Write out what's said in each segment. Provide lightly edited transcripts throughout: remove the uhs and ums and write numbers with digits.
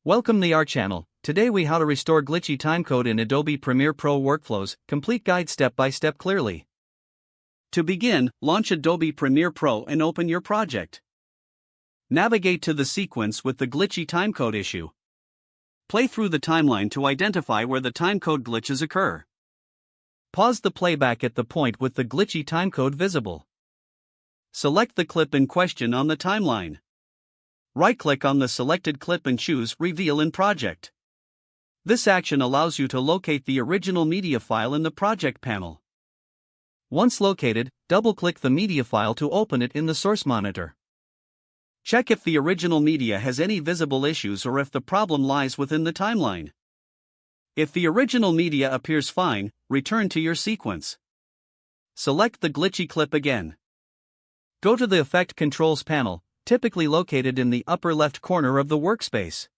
Welcome to our channel. Today we how to restore glitchy timecode in Adobe Premiere Pro workflows, complete guide step by step clearly. To begin, launch Adobe Premiere Pro and open your project. Navigate to the sequence with the glitchy timecode issue. Play through the timeline to identify where the timecode glitches occur. Pause the playback at the point with the glitchy timecode visible. Select the clip in question on the timeline. Right-click on the selected clip and choose Reveal in Project. This action allows you to locate the original media file in the project panel. Once located, double-click the media file to open it in the source monitor. Check if the original media has any visible issues or if the problem lies within the timeline. If the original media appears fine, return to your sequence. Select the glitchy clip again. Go to the Effect Controls panel, typically located in the upper left corner of the workspace.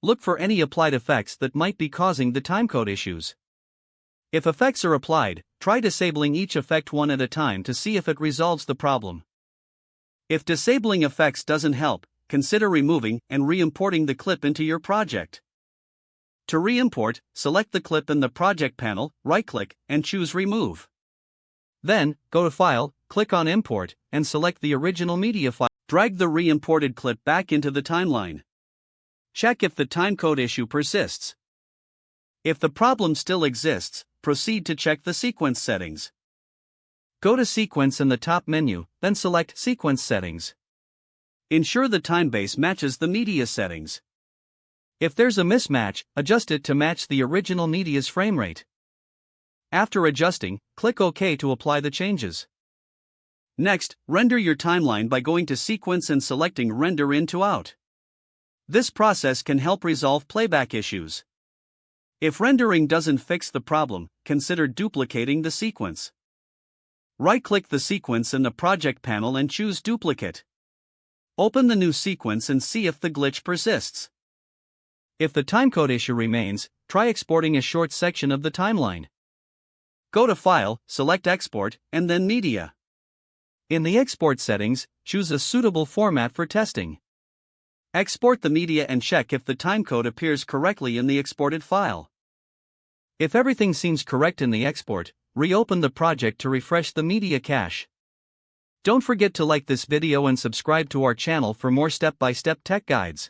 Look for any applied effects that might be causing the timecode issues. If effects are applied, try disabling each effect one at a time to see if it resolves the problem. If disabling effects doesn't help, consider removing and re-importing the clip into your project. To re-import, select the clip in the project panel, right-click, and choose Remove. Then, go to File, click on Import, and select the original media file. Drag the re-imported clip back into the timeline. Check if the timecode issue persists. If the problem still exists, proceed to check the sequence settings. Go to Sequence in the top menu, then select Sequence Settings. Ensure the time base matches the media settings. If there's a mismatch, adjust it to match the original media's frame rate. After adjusting, click OK to apply the changes. Next, render your timeline by going to Sequence and selecting Render In to Out. This process can help resolve playback issues. If rendering doesn't fix the problem, consider duplicating the sequence. Right-click the sequence in the project panel and choose Duplicate. Open the new sequence and see if the glitch persists. If the timecode issue remains, try exporting a short section of the timeline. Go to File, select Export, and then Media. In the export settings, choose a suitable format for testing. Export the media and check if the timecode appears correctly in the exported file. If everything seems correct in the export, reopen the project to refresh the media cache. Don't forget to like this video and subscribe to our channel for more step-by-step tech guides.